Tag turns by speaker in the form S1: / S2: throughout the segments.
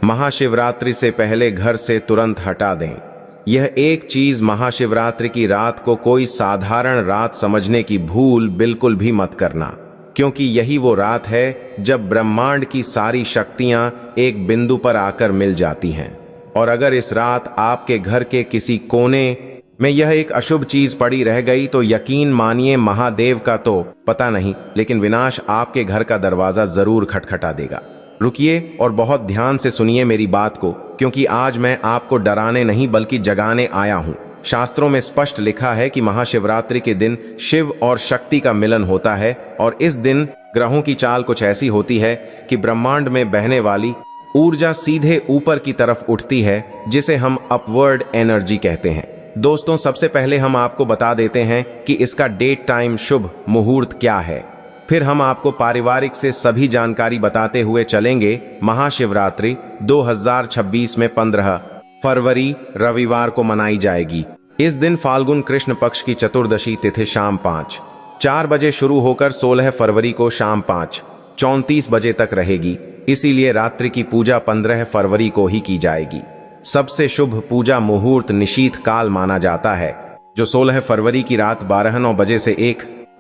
S1: महाशिवरात्रि से पहले घर से तुरंत हटा दें। यह एक चीज महाशिवरात्रि की रात को कोई साधारण रात समझने की भूल बिल्कुल भी मत करना, क्योंकि यही वो रात है जब ब्रह्मांड की सारी शक्तियां एक बिंदु पर आकर मिल जाती हैं। और अगर इस रात आपके घर के किसी कोने में यह एक अशुभ चीज पड़ी रह गई तो यकीन मानिए महादेव का तो पता नहीं, लेकिन विनाश आपके घर का दरवाजा जरूर खटखटा देगा। रुकिए और बहुत ध्यान से सुनिए मेरी बात को, क्योंकि आज मैं आपको डराने नहीं बल्कि जगाने आया हूं। शास्त्रों में स्पष्ट लिखा है कि महाशिवरात्रि के दिन शिव और शक्ति का मिलन होता है, और इस दिन ग्रहों की चाल कुछ ऐसी होती है कि ब्रह्मांड में बहने वाली ऊर्जा सीधे ऊपर की तरफ उठती है, जिसे हम अपवर्ड एनर्जी कहते हैं। दोस्तों, सबसे पहले हम आपको बता देते हैं कि इसका डेट टाइम शुभ मुहूर्त क्या है। फिर हम आपको पारिवारिक से सभी जानकारी बताते हुए चलेंगे। महाशिवरात्रि 2026 में 15 फरवरी रविवार को मनाई जाएगी। इस दिन फाल्गुन कृष्ण पक्ष की चतुर्दशी तिथि शाम 5:04 बजे शुरू होकर 16 फरवरी को शाम 5:34 बजे तक रहेगी। इसीलिए रात्रि की पूजा 15 फरवरी को ही की जाएगी। सबसे शुभ पूजा मुहूर्त निशीथ काल माना जाता है, जो 16 फरवरी की रात 12:09 बजे से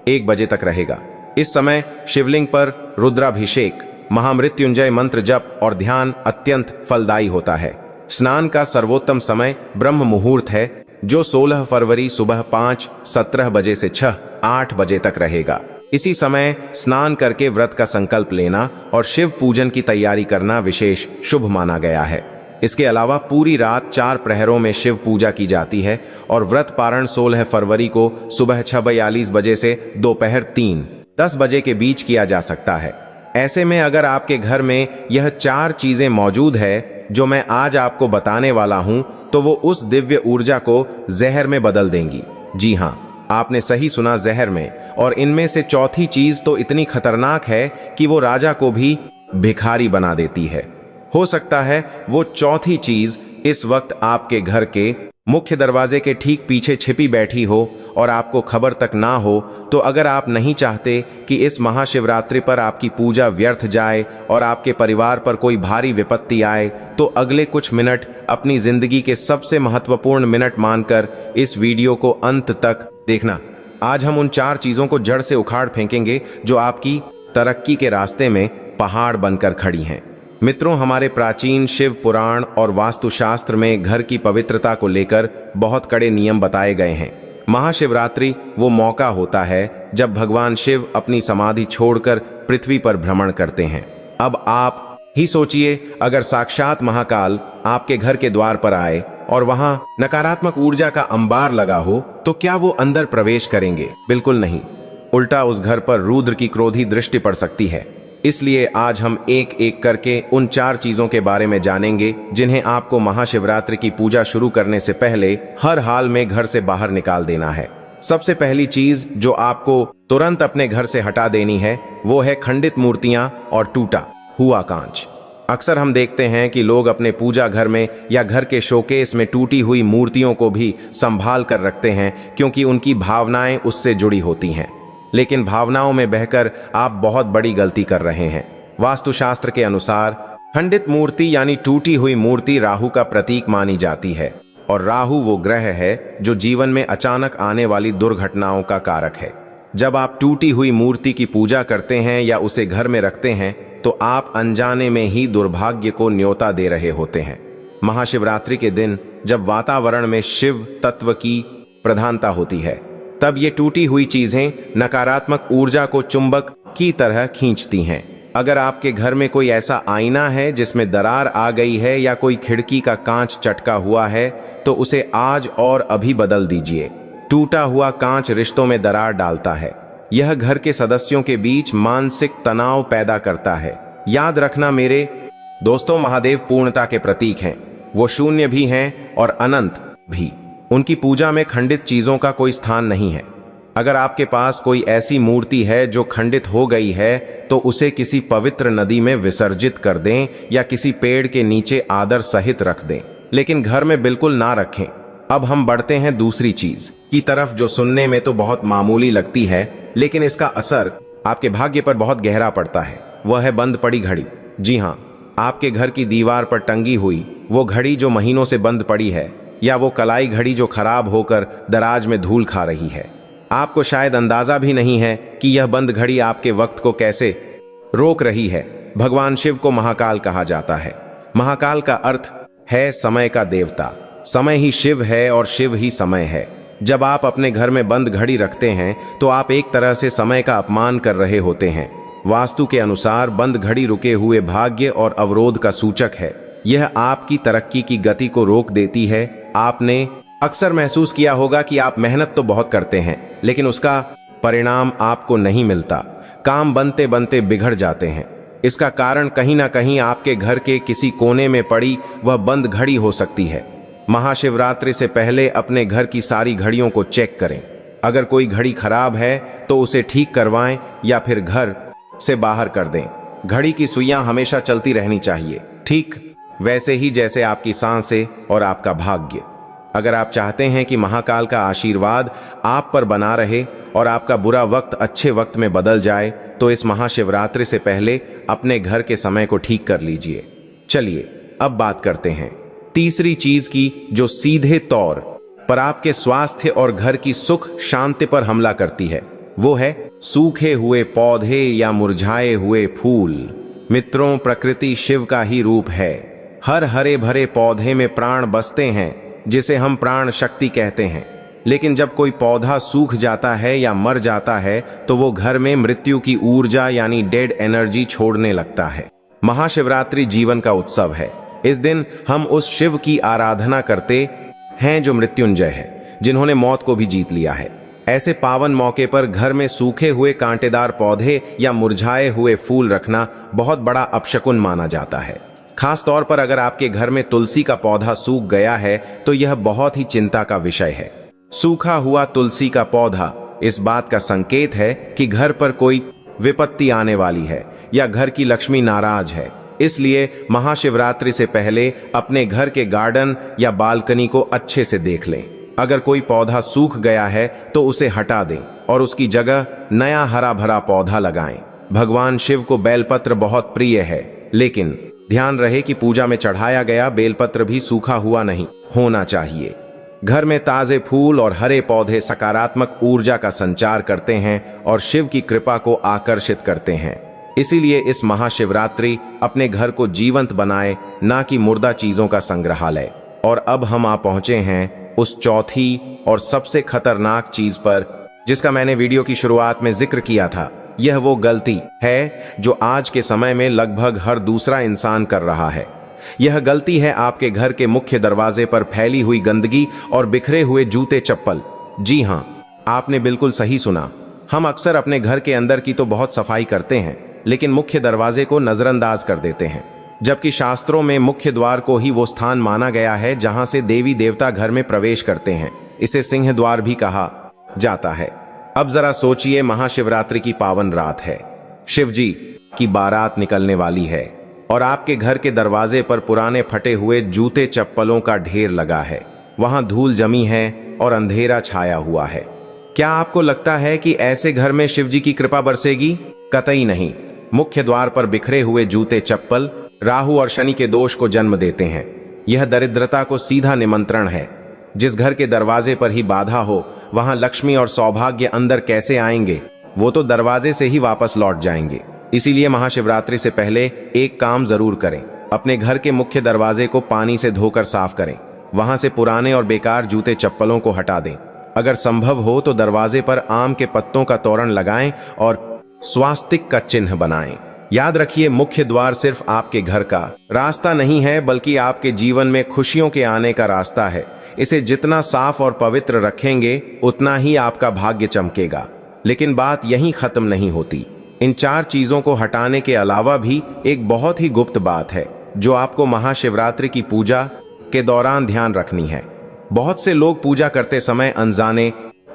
S1: 1 बजे तक रहेगा। इस समय शिवलिंग पर रुद्राभिषेक, महामृत्युंजय मंत्र जप और ध्यान अत्यंत फलदायी होता है। स्नान का सर्वोत्तम समय ब्रह्म मुहूर्त है, जो 16 फरवरी सुबह 5:17 बजे से 6:08 बजे तक रहेगा। इसी समय स्नान करके व्रत का संकल्प लेना और शिव पूजन की तैयारी करना विशेष शुभ माना गया है। इसके अलावा पूरी रात 4 प्रहरों में शिव पूजा की जाती है और व्रत पारण 16 फरवरी को सुबह 6:42 बजे से दोपहर 3:10 बजे के बीच किया जा सकता है। ऐसे में अगर आपके घर में यह 4 चीजें मौजूद है जो मैं आज आपको बताने वाला हूं, तो वो उस दिव्य ऊर्जा को जहर में बदल देंगी। जी हां, आपने सही सुना, जहर में। और इनमें से चौथी चीज तो इतनी खतरनाक है कि वो राजा को भी भिखारी बना देती है। हो सकता है वो चौथी चीज इस वक्त आपके घर के मुख्य दरवाजे के ठीक पीछे छिपी बैठी हो और आपको खबर तक ना हो। तो अगर आप नहीं चाहते कि इस महाशिवरात्रि पर आपकी पूजा व्यर्थ जाए और आपके परिवार पर कोई भारी विपत्ति आए, तो अगले कुछ मिनट अपनी जिंदगी के सबसे महत्वपूर्ण मिनट मानकर इस वीडियो को अंत तक देखना। आज हम उन 4 चीजों को जड़ से उखाड़ फेंकेंगे जो आपकी तरक्की के रास्ते में पहाड़ बनकर खड़ी हैं। मित्रों, हमारे प्राचीन शिव पुराण और वास्तुशास्त्र में घर की पवित्रता को लेकर बहुत कड़े नियम बताए गए हैं। महाशिवरात्रि वो मौका होता है जब भगवान शिव अपनी समाधि छोड़कर पृथ्वी पर भ्रमण करते हैं। अब आप ही सोचिए, अगर साक्षात महाकाल आपके घर के द्वार पर आए और वहां नकारात्मक ऊर्जा का अंबार लगा हो, तो क्या वो अंदर प्रवेश करेंगे? बिल्कुल नहीं, उल्टा उस घर पर रुद्र की क्रोधी दृष्टि पड़ सकती है। इसलिए आज हम एक एक करके उन 4 चीजों के बारे में जानेंगे जिन्हें आपको महाशिवरात्रि की पूजा शुरू करने से पहले हर हाल में घर से बाहर निकाल देना है। सबसे पहली चीज जो आपको तुरंत अपने घर से हटा देनी है, वो है खंडित मूर्तियां और टूटा हुआ कांच। अक्सर हम देखते हैं कि लोग अपने पूजा घर में या घर के शोकेस में टूटी हुई मूर्तियों को भी संभाल कर रखते हैं, क्योंकि उनकी भावनाएं उससे जुड़ी होती हैं। लेकिन भावनाओं में बहकर आप बहुत बड़ी गलती कर रहे हैं। वास्तुशास्त्र के अनुसार खंडित मूर्ति यानी टूटी हुई मूर्ति राहु का प्रतीक मानी जाती है, और राहु वो ग्रह है जो जीवन में अचानक आने वाली दुर्घटनाओं का कारक है। जब आप टूटी हुई मूर्ति की पूजा करते हैं या उसे घर में रखते हैं, तो आप अनजाने में ही दुर्भाग्य को न्योता दे रहे होते हैं। महाशिवरात्रि के दिन जब वातावरण में शिव तत्व की प्रधानता होती है, तब ये टूटी हुई चीजें नकारात्मक ऊर्जा को चुंबक की तरह खींचती हैं। अगर आपके घर में कोई ऐसा आईना है जिसमें दरार आ गई है या कोई खिड़की का कांच चटका हुआ है, तो उसे आज और अभी बदल दीजिए। टूटा हुआ कांच रिश्तों में दरार डालता है। यह घर के सदस्यों के बीच मानसिक तनाव पैदा करता है। याद रखना मेरे दोस्तों, महादेव पूर्णता के प्रतीक हैं। वो शून्य भी हैं और अनंत भी। उनकी पूजा में खंडित चीजों का कोई स्थान नहीं है। अगर आपके पास कोई ऐसी मूर्ति है जो खंडित हो गई है, तो उसे किसी पवित्र नदी में विसर्जित कर दें या किसी पेड़ के नीचे आदर सहित रख दें, लेकिन घर में बिल्कुल ना रखें। अब हम बढ़ते हैं दूसरी चीज की तरफ, जो सुनने में तो बहुत मामूली लगती है, लेकिन इसका असर आपके भाग्य पर बहुत गहरा पड़ता है। वह है बंद पड़ी घड़ी। जी हाँ, आपके घर की दीवार पर टंगी हुई वो घड़ी जो महीनों से बंद पड़ी है, या वो कलाई घड़ी जो खराब होकर दराज में धूल खा रही है। आपको शायद अंदाजा भी नहीं है कि यह बंद घड़ी आपके वक्त को कैसे रोक रही है। भगवान शिव को महाकाल कहा जाता है। महाकाल का अर्थ है समय का देवता। समय ही शिव है और शिव ही समय है। जब आप अपने घर में बंद घड़ी रखते हैं तो आप एक तरह से समय का अपमान कर रहे होते हैं। वास्तु के अनुसार बंद घड़ी रुके हुए भाग्य और अवरोध का सूचक है। यह आपकी तरक्की की गति को रोक देती है। आपने अक्सर महसूस किया होगा कि आप मेहनत तो बहुत करते हैं, लेकिन उसका परिणाम आपको नहीं मिलता। काम बनते बनते बिगड़ जाते हैं। इसका कारण कहीं ना कहीं आपके घर के किसी कोने में पड़ी वह बंद घड़ी हो सकती है। महाशिवरात्रि से पहले अपने घर की सारी घड़ियों को चेक करें। अगर कोई घड़ी खराब है तो उसे ठीक करवाएं या फिर घर से बाहर कर दें। घड़ी की सुइयां हमेशा चलती रहनी चाहिए, ठीक वैसे ही जैसे आपकी सांसें और आपका भाग्य। अगर आप चाहते हैं कि महाकाल का आशीर्वाद आप पर बना रहे और आपका बुरा वक्त अच्छे वक्त में बदल जाए, तो इस महाशिवरात्रि से पहले अपने घर के समय को ठीक कर लीजिए। चलिए अब बात करते हैं तीसरी चीज की, जो सीधे तौर पर आपके स्वास्थ्य और घर की सुख शांति पर हमला करती है। वो है सूखे हुए पौधे या मुरझाए हुए फूल। मित्रों, प्रकृति शिव का ही रूप है। हर हरे भरे पौधे में प्राण बसते हैं, जिसे हम प्राण शक्ति कहते हैं। लेकिन जब कोई पौधा सूख जाता है या मर जाता है तो वो घर में मृत्यु की ऊर्जा यानी डेड एनर्जी छोड़ने लगता है। महाशिवरात्रि जीवन का उत्सव है। इस दिन हम उस शिव की आराधना करते हैं जो मृत्युंजय है, जिन्होंने मौत को भी जीत लिया है। ऐसे पावन मौके पर घर में सूखे हुए कांटेदार पौधे या मुरझाए हुए फूल रखना बहुत बड़ा अपशकुन माना जाता है। खास तौर पर अगर आपके घर में तुलसी का पौधा सूख गया है तो यह बहुत ही चिंता का विषय है। सूखा हुआ तुलसी का पौधा इस बात का संकेत है कि घर पर कोई विपत्ति आने वाली है या घर की लक्ष्मी नाराज है। इसलिए महाशिवरात्रि से पहले अपने घर के गार्डन या बालकनी को अच्छे से देख लें। अगर कोई पौधा सूख गया है तो उसे हटा दें और उसकी जगह नया हरा भरा पौधा लगाएं। भगवान शिव को बेलपत्र बहुत प्रिय है, लेकिन ध्यान रहे कि पूजा में चढ़ाया गया बेलपत्र भी सूखा हुआ नहीं होना चाहिए। घर में ताजे फूल और हरे पौधे सकारात्मक ऊर्जा का संचार करते हैं और शिव की कृपा को आकर्षित करते हैं। इसीलिए इस महाशिवरात्रि अपने घर को जीवंत बनाए, ना कि मुर्दा चीजों का संग्रहालय। और अब हम आ पहुंचे हैं उस चौथी और सबसे खतरनाक चीज पर, जिसका मैंने वीडियो की शुरुआत में जिक्र किया था। यह वो गलती है जो आज के समय में लगभग हर दूसरा इंसान कर रहा है। यह गलती है आपके घर के मुख्य दरवाजे पर फैली हुई गंदगी और बिखरे हुए जूते चप्पल। जी हां, आपने बिल्कुल सही सुना। हम अक्सर अपने घर के अंदर की तो बहुत सफाई करते हैं, लेकिन मुख्य दरवाजे को नजरअंदाज कर देते हैं। जबकि शास्त्रों में मुख्य द्वार को ही वो स्थान माना गया है जहां से देवी देवता घर में प्रवेश करते हैं। इसे सिंह द्वार भी कहा जाता है। अब जरा सोचिए, महाशिवरात्रि की पावन रात है, शिव जी की बारात निकलने वाली है और आपके घर के दरवाजे पर पुराने फटे हुए जूते चप्पलों का ढेर लगा है। वहां धूल जमी है और अंधेरा छाया हुआ है। क्या आपको लगता है कि ऐसे घर में शिव जी की कृपा बरसेगी? कतई नहीं। मुख्य द्वार पर बिखरे हुए जूते चप्पल राहु और शनि के दोष को जन्म देते हैं। यह दरिद्रता को सीधा निमंत्रण है। जिस घर के दरवाजे पर ही बाधा हो, वहां लक्ष्मी और सौभाग्य अंदर कैसे आएंगे? वो तो दरवाजे से ही वापस लौट जाएंगे। इसीलिए महाशिवरात्रि से पहले एक काम जरूर करें। अपने घर के मुख्य दरवाजे को पानी से धोकर साफ करें। वहां से पुराने और बेकार जूते चप्पलों को हटा दें। अगर संभव हो तो दरवाजे पर आम के पत्तों का तोरण लगाएं और स्वास्तिक का चिन्ह बनाएं। याद रखिए, मुख्य द्वार सिर्फ आपके घर का रास्ता नहीं है, बल्कि आपके जीवन में खुशियों के आने का रास्ता है। इसे जितना साफ और पवित्र रखेंगे, उतना ही आपका भाग्य चमकेगा। लेकिन बात यहीं खत्म नहीं होती। इन 4 चीजों को हटाने के अलावा भी एक बहुत ही गुप्त बात है, जो आपको महाशिवरात्रि की पूजा के दौरान ध्यान रखनी है। बहुत से लोग पूजा करते समय अनजाने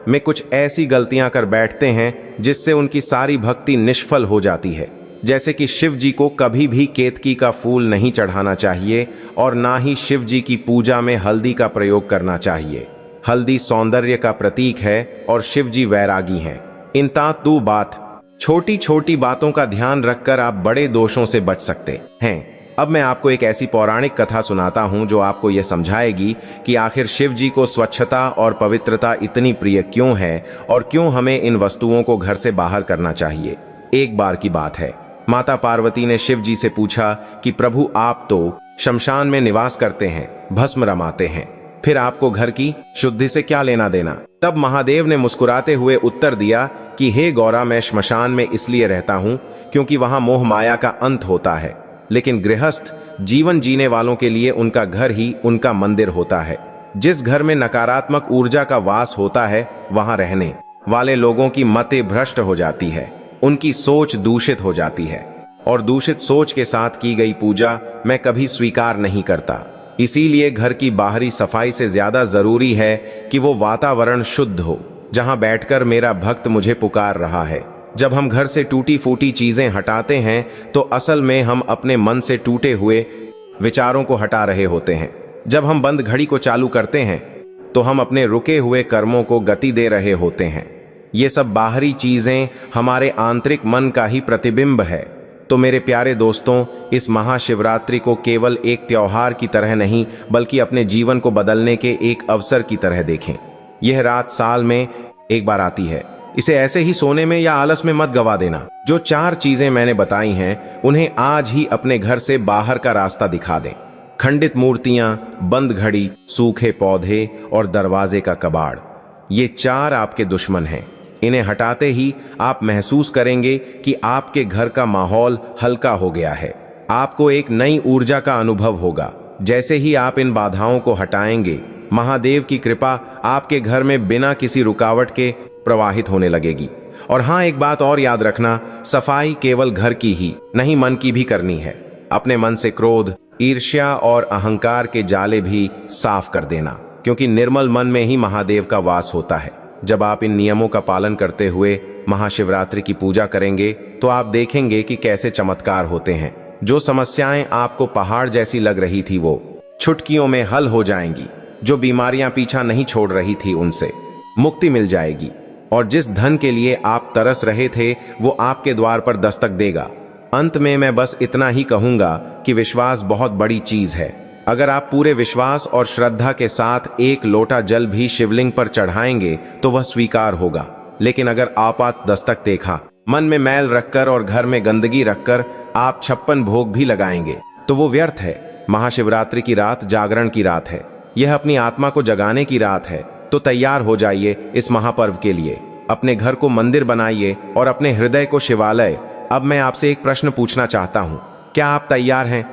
S1: में कुछ ऐसी गलतियां कर बैठते हैं जिससे उनकी सारी भक्ति निष्फल हो जाती है। जैसे कि शिव जी को कभी भी केतकी का फूल नहीं चढ़ाना चाहिए और ना ही शिव जी की पूजा में हल्दी का प्रयोग करना चाहिए। हल्दी सौंदर्य का प्रतीक है और शिव जी वैरागी हैं। इन तातू बात छोटी छोटी बातों का ध्यान रखकर आप बड़े दोषों से बच सकते हैं। अब मैं आपको एक ऐसी पौराणिक कथा सुनाता हूं जो आपको यह समझाएगी कि आखिर शिव जी को स्वच्छता और पवित्रता इतनी प्रिय क्यों है और क्यों हमें इन वस्तुओं को घर से बाहर करना चाहिए। एक बार की बात है, माता पार्वती ने शिव जी से पूछा कि प्रभु, आप तो शमशान में निवास करते हैं, भस्म रमाते हैं, फिर आपको घर की शुद्धि से क्या लेना देना। तब महादेव ने मुस्कुराते हुए उत्तर दिया कि हे गौरा, मैं श्मशान में इसलिए रहता हूं क्योंकि वहां मोह माया का अंत होता है, लेकिन गृहस्थ जीवन जीने वालों के लिए उनका घर ही उनका मंदिर होता है। जिस घर में नकारात्मक ऊर्जा का वास होता है वहां रहने वाले लोगों की मतें भ्रष्ट हो जाती है, उनकी सोच दूषित हो जाती है, और दूषित सोच के साथ की गई पूजा मैं कभी स्वीकार नहीं करता। इसीलिए घर की बाहरी सफाई से ज्यादा जरूरी है कि वो वातावरण शुद्ध हो जहां बैठकर मेरा भक्त मुझे पुकार रहा है। जब हम घर से टूटी फूटी चीजें हटाते हैं तो असल में हम अपने मन से टूटे हुए विचारों को हटा रहे होते हैं। जब हम बंद घड़ी को चालू करते हैं तो हम अपने रुके हुए कर्मों को गति दे रहे होते हैं। ये सब बाहरी चीजें हमारे आंतरिक मन का ही प्रतिबिंब है। तो मेरे प्यारे दोस्तों, इस महाशिवरात्रि को केवल एक त्योहार की तरह नहीं बल्कि अपने जीवन को बदलने के एक अवसर की तरह देखें। यह रात साल में एक बार आती है, इसे ऐसे ही सोने में या आलस में मत गवा देना। जो 4 चीजें मैंने बताई हैं उन्हें आज ही अपने घर से बाहर का रास्ता दिखा दें। खंडित मूर्तियां, बंद घड़ी, सूखे पौधे और दरवाजे का कबाड़, ये 4 आपके दुश्मन हैं। इन्हें हटाते ही आप महसूस करेंगे कि आपके घर का माहौल हल्का हो गया है। आपको एक नई ऊर्जा का अनुभव होगा। जैसे ही आप इन बाधाओं को हटाएंगे, महादेव की कृपा आपके घर में बिना किसी रुकावट के प्रवाहित होने लगेगी। और हाँ, एक बात और याद रखना, सफाई केवल घर की ही नहीं, मन की भी करनी है। अपने मन से क्रोध, ईर्ष्या और अहंकार के जाले भी साफ कर देना, क्योंकि निर्मल मन में ही महादेव का वास होता है। जब आप इन नियमों का पालन करते हुए महाशिवरात्रि की पूजा करेंगे तो आप देखेंगे कि कैसे चमत्कार होते हैं। जो समस्याएं आपको पहाड़ जैसी लग रही थी वो चुटकियों में हल हो जाएंगी। जो बीमारियां पीछा नहीं छोड़ रही थी उनसे मुक्ति मिल जाएगी। और जिस धन के लिए आप तरस रहे थे वो आपके द्वार पर दस्तक देगा। अंत में मैं बस इतना ही कहूंगा कि विश्वास बहुत बड़ी चीज है। अगर आप पूरे विश्वास और श्रद्धा के साथ एक लोटा जल भी शिवलिंग पर चढ़ाएंगे तो वह स्वीकार होगा। लेकिन अगर आपात दस्तक देखा, मन में मैल रखकर और घर में गंदगी रखकर आप 56 भोग भी लगाएंगे तो वो व्यर्थ है। महाशिवरात्रि की रात जागरण की रात है, यह अपनी आत्मा को जगाने की रात है। तो तैयार हो जाइए इस महापर्व के लिए। अपने घर को मंदिर बनाइए और अपने हृदय को शिवालय। अब मैं आपसे एक प्रश्न पूछना चाहता हूं, क्या आप तैयार हैं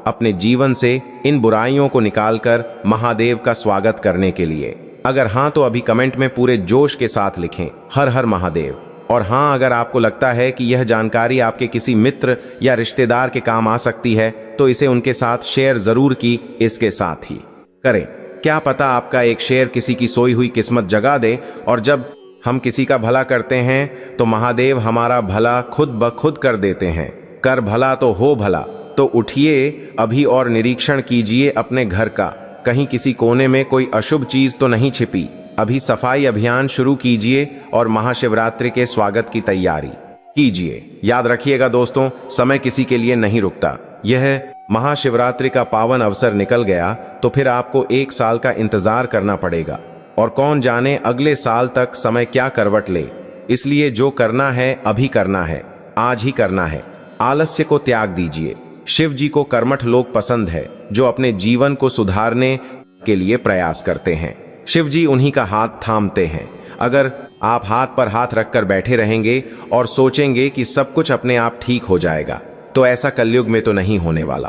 S1: अपने जीवन से इन बुराइयों को निकालकर महादेव का स्वागत करने के लिए? अगर हाँ तो अभी कमेंट में पूरे जोश के साथ लिखें, हर हर महादेव। और हाँ, अगर आपको लगता है कि यह जानकारी आपके किसी मित्र या रिश्तेदार के काम आ सकती है तो इसे उनके साथ शेयर जरूर की इसके साथ ही करें। क्या पता आपका एक शेयर किसी की सोई हुई किस्मत जगा दे। और जब हम किसी का भला करते हैं तो महादेव हमारा भला खुद ब खुद कर देते हैं। कर भला तो हो भला। तो उठिए अभी और निरीक्षण कीजिए अपने घर का, कहीं किसी कोने में कोई अशुभ चीज तो नहीं छिपी। अभी सफाई अभियान शुरू कीजिए और महाशिवरात्रि के स्वागत की तैयारी कीजिए। याद रखिएगा दोस्तों, समय किसी के लिए नहीं रुकता। यह महाशिवरात्रि का पावन अवसर निकल गया तो फिर आपको 1 साल का इंतजार करना पड़ेगा और कौन जाने अगले साल तक समय क्या करवट ले। इसलिए जो करना है अभी करना है, आज ही करना है। आलस्य को त्याग दीजिए। शिव जी को कर्मठ लोग पसंद है जो अपने जीवन को सुधारने के लिए प्रयास करते हैं। शिव जी उन्हीं का हाथ थामते हैं। अगर आप हाथ पर हाथ रखकर बैठे रहेंगे और सोचेंगे कि सब कुछ अपने आप ठीक हो जाएगा तो ऐसा कलयुग में तो नहीं होने वाला।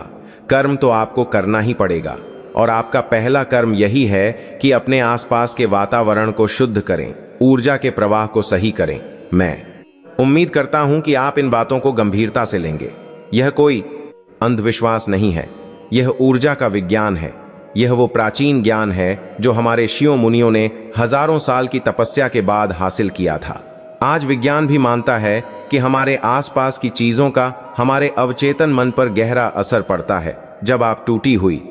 S1: कर्म तो आपको करना ही पड़ेगा और आपका पहला कर्म यही है कि अपने आसपास के वातावरण को शुद्ध करें, ऊर्जा के प्रवाह को सही करें। मैं उम्मीद करता हूं कि आप इन बातों को गंभीरता से लेंगे। यह कोई अंधविश्वास नहीं है, यह ऊर्जा का विज्ञान है। यह वो प्राचीन ज्ञान है जो हमारे ऋषियों मुनियों ने हजारों साल की तपस्या के बाद हासिल किया था। आज विज्ञान भी मानता है कि हमारे आसपास की चीजों का हमारे अवचेतन मन पर गहरा असर पड़ता है। जब आप टूटी हुई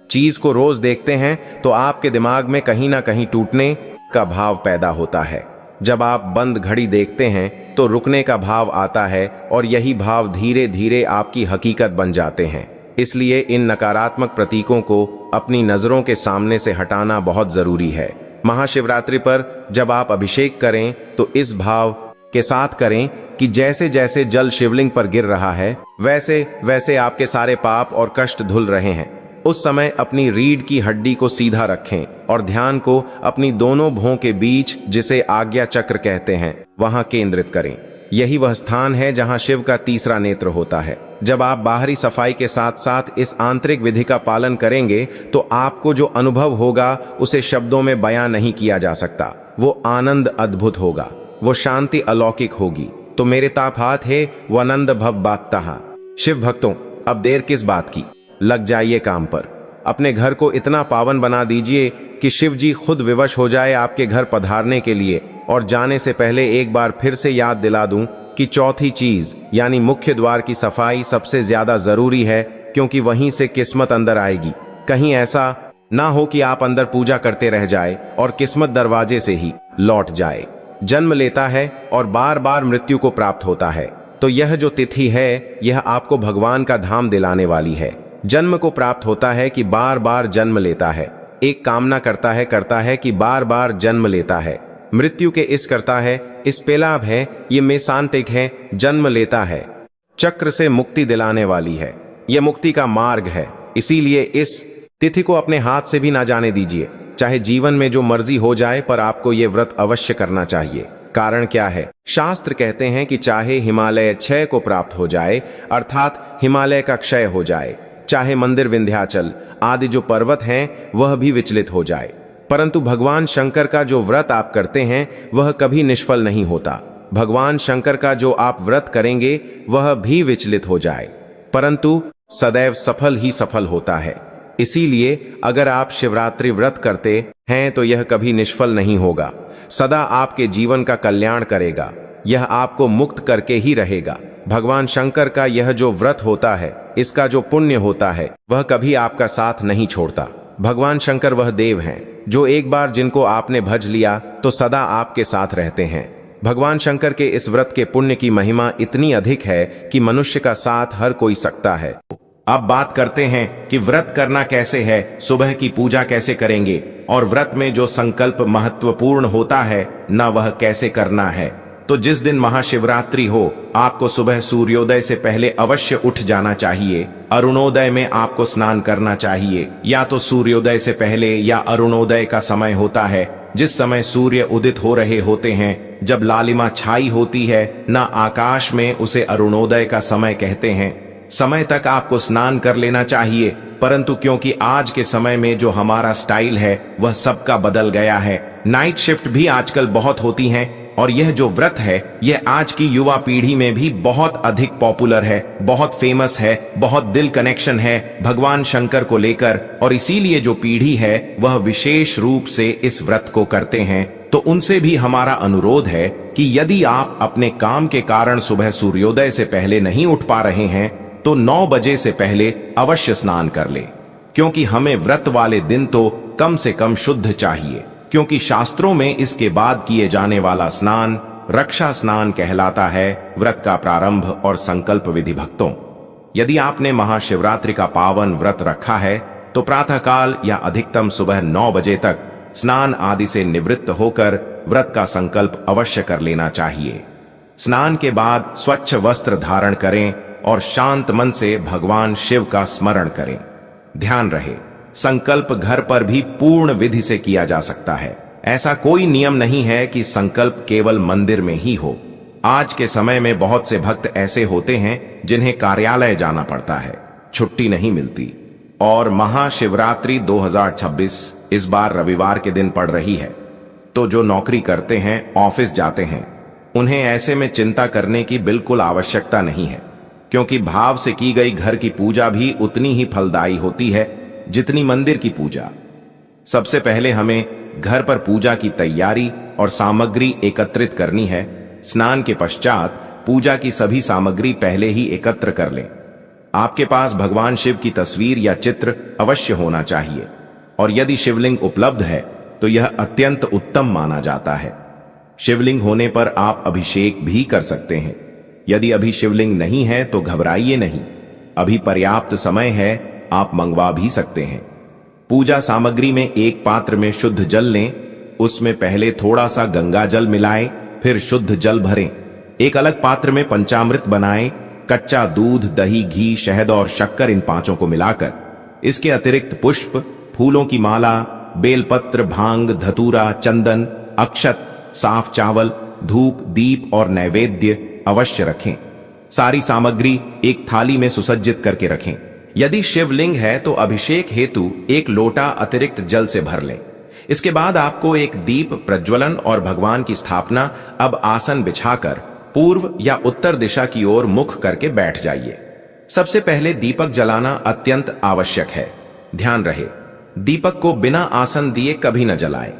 S1: चीज को रोज देखते हैं तो आपके दिमाग में कहीं ना कहीं टूटने का भाव पैदा होता है। जब आप बंद घड़ी देखते हैं तो रुकने का भाव आता है और यही भाव धीरे धीरे आपकी हकीकत बन जाते हैं। इसलिए इन नकारात्मक प्रतीकों को अपनी नजरों के सामने से हटाना बहुत जरूरी है। महाशिवरात्रि पर जब आप अभिषेक करें तो इस भाव के साथ करें कि जैसे जैसे जल शिवलिंग पर गिर रहा है वैसे वैसे आपके सारे पाप और कष्ट धुल रहे हैं। उस समय अपनी रीढ़ की हड्डी को सीधा रखें और ध्यान को अपनी दोनों भौं के बीच, जिसे आज्ञा चक्र कहते हैं, वहां केंद्रित करें। यही वह स्थान है जहां शिव का तीसरा नेत्र होता है। जब आप बाहरी सफाई के साथ साथ इस आंतरिक विधि का पालन करेंगे तो आपको जो अनुभव होगा उसे शब्दों में बयां नहीं किया जा सकता। वो आनंद अद्भुत होगा, वो शांति अलौकिक होगी। तो मेरे ताप हाथ है वनंद भव बात्ता। शिव भक्तों, अब देर किस बात की, लग जाइए काम पर। अपने घर को इतना पावन बना दीजिए कि शिव जी खुद विवश हो जाए आपके घर पधारने के लिए। और जाने से पहले एक बार फिर से याद दिला दूं कि चौथी चीज यानी मुख्य द्वार की सफाई सबसे ज्यादा जरूरी है, क्योंकि वहीं से किस्मत अंदर आएगी। कहीं ऐसा ना हो कि आप अंदर पूजा करते रह जाए और किस्मत दरवाजे से ही लौट जाए। जन्म लेता है और बार बार मृत्यु को प्राप्त होता है, तो यह जो तिथि है यह आपको भगवान का धाम दिलाने वाली है। जन्म को प्राप्त होता है कि बार बार जन्म लेता है, एक कामना करता है कि बार बार जन्म लेता है। मृत्यु के इस करता है, इस पेलाभ है, ये मेसांतिक है, जन्म लेता है। चक्र से मुक्ति दिलाने वाली है, यह मुक्ति का मार्ग है। इसीलिए इस तिथि को अपने हाथ से भी ना जाने दीजिए। चाहे जीवन में जो मर्जी हो जाए, पर आपको ये व्रत अवश्य करना चाहिए। कारण क्या है? शास्त्र कहते हैं कि चाहे हिमालय क्षय को प्राप्त हो जाए, अर्थात हिमालय का क्षय हो जाए, चाहे मंदिर विंध्याचल आदि जो पर्वत हैं वह भी विचलित हो जाए, परंतु भगवान शंकर का जो व्रत आप करते हैं वह कभी निष्फल नहीं होता। भगवान शंकर का जो आप व्रत करेंगे वह भी विचलित हो जाए, परंतु सदैव सफल ही सफल होता है। इसीलिए अगर आप शिवरात्रि व्रत करते हैं तो यह कभी निष्फल नहीं होगा, सदा आपके जीवन का कल्याण करेगा, यह आपको मुक्त करके ही रहेगा। भगवान शंकर का यह जो व्रत होता है, इसका जो पुण्य होता है, वह कभी आपका साथ नहीं छोड़ता। भगवान शंकर वह देव हैं जो एक बार जिनको आपने भज लिया तो सदा आपके साथ रहते हैं। भगवान शंकर के इस व्रत के पुण्य की महिमा इतनी अधिक है कि मनुष्य का साथ हर कोई सकता है। अब बात करते हैं कि व्रत करना कैसे है, सुबह की पूजा कैसे करेंगे और व्रत में जो संकल्प महत्वपूर्ण होता है न वह कैसे करना है। तो जिस दिन महाशिवरात्रि हो आपको सुबह सूर्योदय से पहले अवश्य उठ जाना चाहिए। अरुणोदय में आपको स्नान करना चाहिए। या तो सूर्योदय से पहले या अरुणोदय का समय होता है, जिस समय सूर्य उदित हो रहे होते हैं, जब लालिमा छाई होती है न आकाश में, उसे अरुणोदय का समय कहते हैं। समय तक आपको स्नान कर लेना चाहिए, परंतु क्योंकि आज के समय में जो हमारा स्टाइल है वह सबका बदल गया है। नाइट शिफ्ट भी आजकल बहुत होती हैं और यह जो व्रत है यह आज की युवा पीढ़ी में भी बहुत अधिक पॉपुलर है, बहुत फेमस है, बहुत दिल कनेक्शन है भगवान शंकर को लेकर। और इसीलिए जो पीढ़ी है वह विशेष रूप से इस व्रत को करते हैं। तो उनसे भी हमारा अनुरोध है कि यदि आप अपने काम के कारण सुबह सूर्योदय से पहले नहीं उठ पा रहे हैं तो 9 बजे से पहले अवश्य स्नान कर ले, क्योंकि हमें व्रत वाले दिन तो कम से कम शुद्ध चाहिए, क्योंकि शास्त्रों में इसके बाद किए जाने वाला स्नान रक्षा स्नान कहलाता है। व्रत का प्रारंभ और संकल्प विधि। भक्तों, यदि आपने महाशिवरात्रि का पावन व्रत रखा है तो प्रातःकाल या अधिकतम सुबह 9 बजे तक स्नान आदि से निवृत्त होकर व्रत का संकल्प अवश्य कर लेना चाहिए। स्नान के बाद स्वच्छ वस्त्र धारण करें और शांत मन से भगवान शिव का स्मरण करें। ध्यान रहे, संकल्प घर पर भी पूर्ण विधि से किया जा सकता है। ऐसा कोई नियम नहीं है कि संकल्प केवल मंदिर में ही हो। आज के समय में बहुत से भक्त ऐसे होते हैं जिन्हें कार्यालय जाना पड़ता है, छुट्टी नहीं मिलती। और महाशिवरात्रि 2026 इस बार रविवार के दिन पड़ रही है, तो जो नौकरी करते हैं, ऑफिस जाते हैं, उन्हें ऐसे में चिंता करने की बिल्कुल आवश्यकता नहीं है, क्योंकि भाव से की गई घर की पूजा भी उतनी ही फलदायी होती है जितनी मंदिर की पूजा। सबसे पहले हमें घर पर पूजा की तैयारी और सामग्री एकत्रित करनी है। स्नान के पश्चात पूजा की सभी सामग्री पहले ही एकत्र कर लें। आपके पास भगवान शिव की तस्वीर या चित्र अवश्य होना चाहिए, और यदि शिवलिंग उपलब्ध है तो यह अत्यंत उत्तम माना जाता है। शिवलिंग होने पर आप अभिषेक भी कर सकते हैं। यदि अभी शिवलिंग नहीं है तो घबराइए नहीं, अभी पर्याप्त समय है, आप मंगवा भी सकते हैं। पूजा सामग्री में एक पात्र में शुद्ध जल लें, उसमें पहले थोड़ा सा गंगा जल मिलाएं, फिर शुद्ध जल भरें। एक अलग पात्र में पंचामृत बनाएं, कच्चा दूध, दही, घी, शहद और शक्कर, इन पांचों को मिलाकर। इसके अतिरिक्त पुष्प, फूलों की माला, बेलपत्र, भांग, धतूरा, चंदन, अक्षत, साफ चावल, धूप, दीप और नैवेद्य अवश्य रखें। सारी सामग्री एक थाली में सुसज्जित करके रखें। यदि शिवलिंग है तो अभिषेक हेतु एक लोटा अतिरिक्त जल से भर लें। इसके बाद आपको एक दीप प्रज्वलन और भगवान की स्थापना। अब आसन बिछाकर पूर्व या उत्तर दिशा की ओर मुख करके बैठ जाइए। सबसे पहले दीपक जलाना अत्यंत आवश्यक है। ध्यान रहे, दीपक को बिना आसन दिए कभी न जलाएं।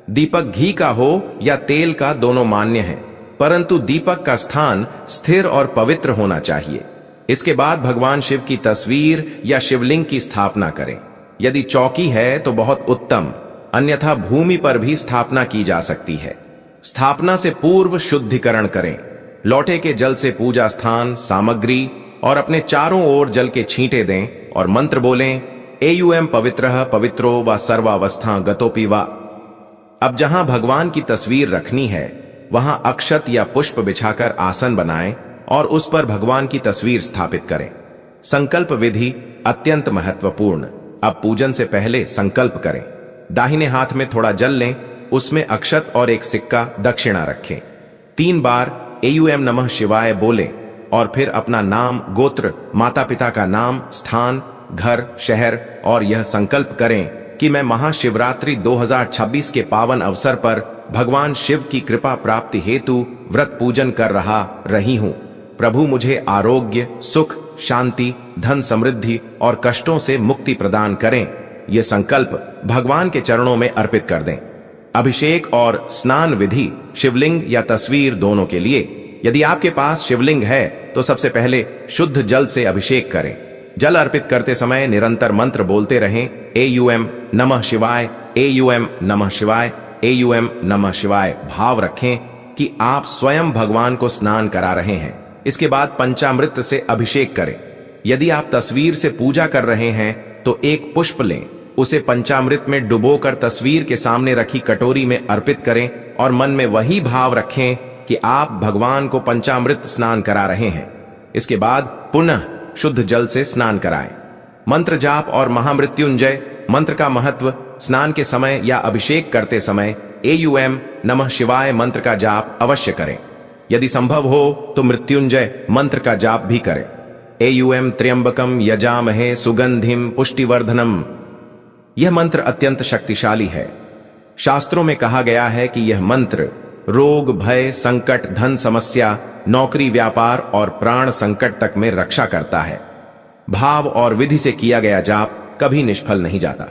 S1: दीपक घी का हो या तेल का, दोनों मान्य है, परंतु दीपक का स्थान स्थिर और पवित्र होना चाहिए। इसके बाद भगवान शिव की तस्वीर या शिवलिंग की स्थापना करें। यदि चौकी है तो बहुत उत्तम, अन्यथा भूमि पर भी स्थापना की जा सकती है। स्थापना से पूर्व शुद्धिकरण करें। लोटे के जल से पूजा स्थान, सामग्री और अपने चारों ओर जल के छींटे दें और मंत्र बोलें, एयुएम पवित्रः पवित्रो व सर्वावस्था गतोपि वा। अब जहां भगवान की तस्वीर रखनी है वहां अक्षत या पुष्प बिछाकर आसन बनाएं और उस पर भगवान की तस्वीर स्थापित करें। संकल्प विधि अत्यंत महत्वपूर्ण। अब पूजन से पहले संकल्प करें। दाहिने हाथ में थोड़ा जल लें, उसमें अक्षत और एक सिक्का दक्षिणा रखें। 3 बार एयुएम नमः शिवाय बोलें और फिर अपना नाम, गोत्र, माता पिता का नाम, स्थान, घर, शहर और यह संकल्प करें कि मैं महाशिवरात्रि 2026 के पावन अवसर पर भगवान शिव की कृपा प्राप्ति हेतु व्रत पूजन कर रही हूं। प्रभु मुझे आरोग्य, सुख, शांति, धन समृद्धि और कष्टों से मुक्ति प्रदान करें। ये संकल्प भगवान के चरणों में अर्पित कर दें। अभिषेक और स्नान विधि शिवलिंग या तस्वीर दोनों के लिए। यदि आपके पास शिवलिंग है तो सबसे पहले शुद्ध जल से अभिषेक करें। जल अर्पित करते समय निरंतर मंत्र बोलते रहें, एयुएम नमः शिवाय, एयुएम नमः शिवाय, एयुएम नमः शिवाय। भाव रखें कि आप स्वयं भगवान को स्नान करा रहे हैं। इसके बाद पंचामृत से अभिषेक करें। यदि आप तस्वीर से पूजा कर रहे हैं तो एक पुष्प लें, उसे पंचामृत में डुबोकर तस्वीर के सामने रखी कटोरी में अर्पित करें और मन में वही भाव रखें कि आप भगवान को पंचामृत स्नान करा रहे हैं। इसके बाद पुनः शुद्ध जल से स्नान कराएं। मंत्र जाप और महामृत्युंजय मंत्र का महत्व। स्नान के समय या अभिषेक करते समय एयुएम नमः शिवाय मंत्र का जाप अवश्य करें। यदि संभव हो तो मृत्युंजय मंत्र का जाप भी करें। एयुएम त्र्यंबकम यजामहे सुगंधिम पुष्टिवर्धनम। यह मंत्र अत्यंत शक्तिशाली है। शास्त्रों में कहा गया है कि यह मंत्र रोग, भय, संकट, धन समस्या, नौकरी, व्यापार और प्राण संकट तक में रक्षा करता है। भाव और विधि से किया गया जाप कभी निष्फल नहीं जाता।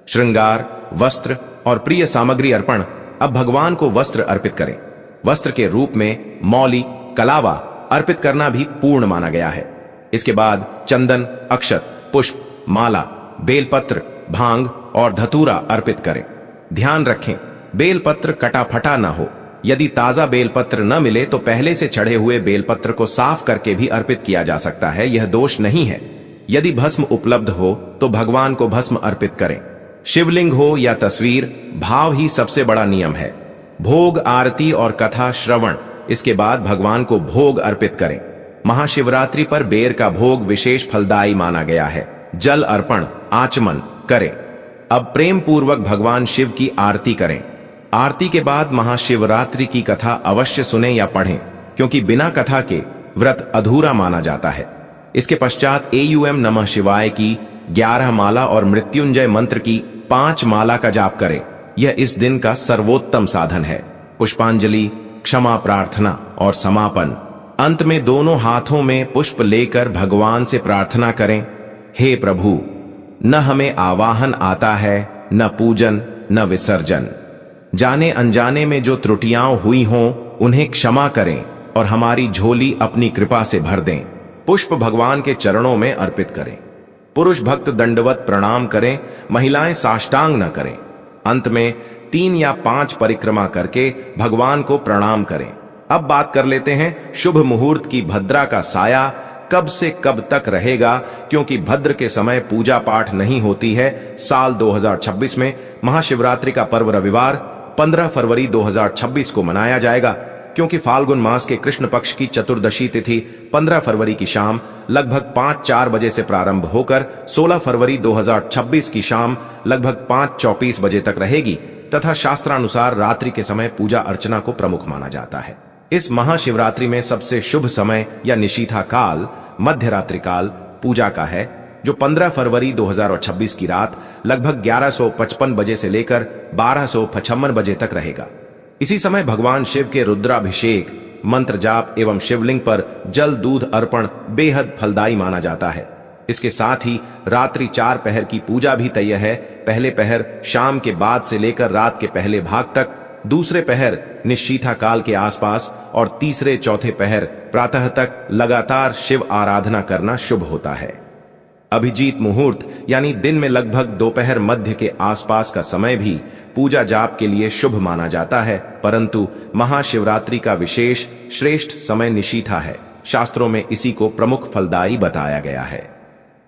S1: श्रृंगार, वस्त्र और प्रिय सामग्री अर्पण। अब भगवान को वस्त्र अर्पित करें। वस्त्र के रूप में मौली, कलावा अर्पित करना भी पूर्ण माना गया है। इसके बाद चंदन, अक्षत, पुष्प, माला, बेलपत्र, भांग और धतूरा अर्पित करें। ध्यान रखें, बेलपत्र कटा फटा न हो। यदि ताजा बेलपत्र न मिले तो पहले से चढ़े हुए बेलपत्र को साफ करके भी अर्पित किया जा सकता है, यह दोष नहीं है। यदि भस्म उपलब्ध हो तो भगवान को भस्म अर्पित करें। शिवलिंग हो या तस्वीर, भाव ही सबसे बड़ा नियम है। भोग, आरती और कथा श्रवण। इसके बाद भगवान को भोग अर्पित करें। महाशिवरात्रि पर बेर का भोग विशेष फलदायी माना गया है। जल अर्पण, आचमन करें। अब प्रेम पूर्वक भगवान शिव की आरती करें। आरती के बाद महाशिवरात्रि की कथा अवश्य सुने या पढ़ें, क्योंकि बिना कथा के व्रत अधूरा माना जाता है। इसके पश्चात एयुएम नमः शिवाय की 11 माला और मृत्युंजय मंत्र की 5 माला का जाप करें। यह इस दिन का सर्वोत्तम साधन है। पुष्पांजलि, क्षमा प्रार्थना और समापन। अंत में दोनों हाथों में पुष्प लेकर भगवान से प्रार्थना करें, हे प्रभु, न हमें आवाहन आता है, न पूजन, न विसर्जन। जाने अनजाने में जो त्रुटियां हुई हों उन्हें क्षमा करें और हमारी झोली अपनी कृपा से भर दें। पुष्प भगवान के चरणों में अर्पित करें। पुरुष भक्त दंडवत प्रणाम करें, महिलाएं साष्टांग न करें। अंत में 3 या 5 परिक्रमा करके भगवान को प्रणाम करें। अब बात कर लेते हैं शुभ मुहूर्त की। भद्रा का साया कब से कब तक रहेगा, क्योंकि भद्र के समय पूजा पाठ नहीं होती है। साल 2026 में महाशिवरात्रि का पर्व रविवार 15 फरवरी 2026 को मनाया जाएगा, क्योंकि फाल्गुन मास के कृष्ण पक्ष की चतुर्दशी तिथि 15 फरवरी की शाम लगभग 5:04 बजे से प्रारंभ होकर 16 फरवरी 2026 की शाम लगभग 5:34 बजे तक रहेगी तथा शास्त्रानुसार रात्रि के समय पूजा अर्चना को प्रमुख माना जाता है। इस महाशिवरात्रि में सबसे शुभ समय या निशीथा काल मध्य रात्रि काल पूजा का है, जो 15 फरवरी 2026 की रात लगभग 11:55 बजे से लेकर 12:55 बजे तक रहेगा। इसी समय भगवान शिव के रुद्राभिषेक, मंत्र जाप एवं शिवलिंग पर जल दूध अर्पण बेहद फलदायी माना जाता है। इसके साथ ही रात्रि 4 पहर की पूजा भी तय है। पहले पहर शाम के बाद से लेकर रात के पहले भाग तक, दूसरे पहर निशीथा काल के आसपास और तीसरे चौथे पहर प्रातः तक लगातार शिव आराधना करना शुभ होता है। अभिजीत मुहूर्त यानी दिन में लगभग दोपहर मध्य के आसपास का समय भी पूजा जाप के लिए शुभ माना जाता है, परंतु महाशिवरात्रि का विशेष श्रेष्ठ समय निशीथा है। शास्त्रों में इसी को प्रमुख फलदायी बताया गया है।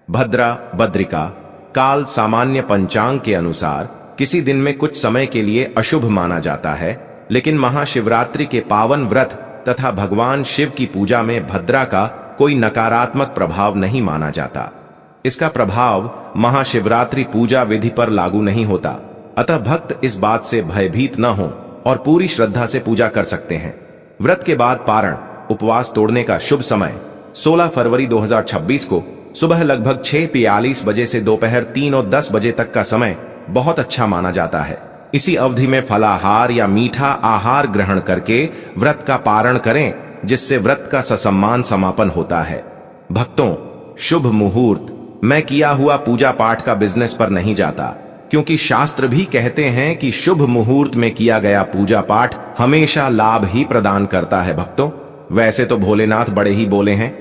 S1: भद्रा बद्रिका काल सामान्य पंचांग के अनुसार किसी दिन में कुछ समय के लिए अशुभ माना जाता है, लेकिन महाशिवरात्रि के पावन व्रत तथा भगवान शिव की पूजा में भद्रा का कोई नकारात्मक प्रभाव नहीं माना जाता। इसका प्रभाव महाशिवरात्रि पूजा विधि पर लागू नहीं होता, अतः भक्त इस बात से भयभीत न हो और पूरी श्रद्धा से पूजा कर सकते हैं। व्रत के बाद पारण उपवास तोड़ने का शुभ समय 16 फरवरी 2026 को सुबह लगभग 6:42 बजे से दोपहर 3:10 बजे तक का समय बहुत अच्छा माना जाता है। इसी अवधि में फलाहार या मीठा आहार ग्रहण करके व्रत का पारण करें, जिससे व्रत का ससम्मान समापन होता है। भक्तों, शुभ मुहूर्त मैं किया हुआ पूजा पाठ का बिजनेस पर नहीं जाता, क्योंकि शास्त्र भी कहते हैं कि शुभ मुहूर्त में किया गया पूजा पाठ हमेशा लाभ ही प्रदान करता है। भक्तों, वैसे तो भोलेनाथ बड़े ही बोले हैं,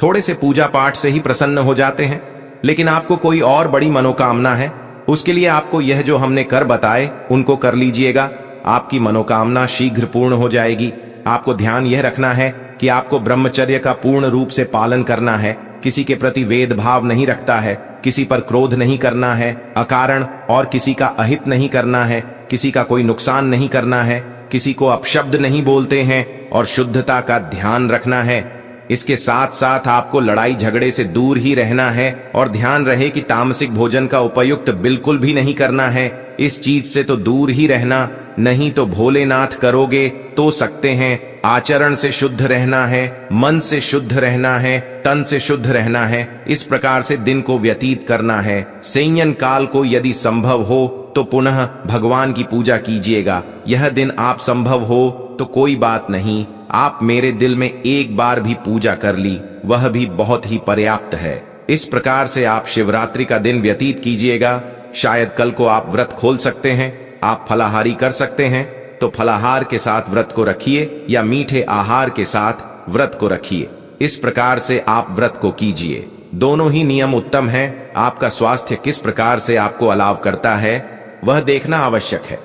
S1: थोड़े से पूजा पाठ से ही प्रसन्न हो जाते हैं, लेकिन आपको कोई और बड़ी मनोकामना है, उसके लिए आपको यह जो हमने कर बताए उनको कर लीजिएगा। आपकी मनोकामना शीघ्र पूर्ण हो जाएगी। आपको ध्यान यह रखना है कि आपको ब्रह्मचर्य का पूर्ण रूप से पालन करना है, किसी के प्रति भेदभाव नहीं रखता है, किसी पर क्रोध नहीं करना है, अकारण और किसी का अहित नहीं करना है, किसी का कोई नुकसान नहीं करना है, किसी को अपशब्द नहीं बोलते हैं और शुद्धता का ध्यान रखना है। इसके साथ साथ आपको लड़ाई झगड़े से दूर ही रहना है और ध्यान रहे कि तामसिक भोजन का उपयुक्त बिल्कुल भी नहीं करना है। इस चीज से तो दूर ही रहना, नहीं तो भोलेनाथ करोगे तो सकते हैं। आचरण से शुद्ध रहना है, मन से शुद्ध रहना है, तन से शुद्ध रहना है। इस प्रकार से दिन को व्यतीत करना है। संयन काल को यदि संभव हो तो पुनः भगवान की पूजा कीजिएगा। यह दिन आप संभव हो तो कोई बात नहीं, आप मेरे दिल में एक बार भी पूजा कर ली, वह भी बहुत ही पर्याप्त है। इस प्रकार से आप शिवरात्रि का दिन व्यतीत कीजिएगा। शायद कल को आप व्रत खोल सकते हैं। आप फलाहारी कर सकते हैं तो फलाहार के साथ व्रत को रखिए या मीठे आहार के साथ व्रत को रखिए। इस प्रकार से आप व्रत को कीजिए। दोनों ही नियम उत्तम हैं। आपका स्वास्थ्य किस प्रकार से आपको अलाव करता है वह देखना आवश्यक है।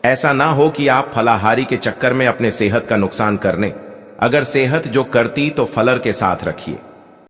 S1: ऐसा ना हो कि आप फलाहारी के चक्कर में अपने सेहत का नुकसान करने। अगर सेहत जो करती तो फलर के साथ रखिए।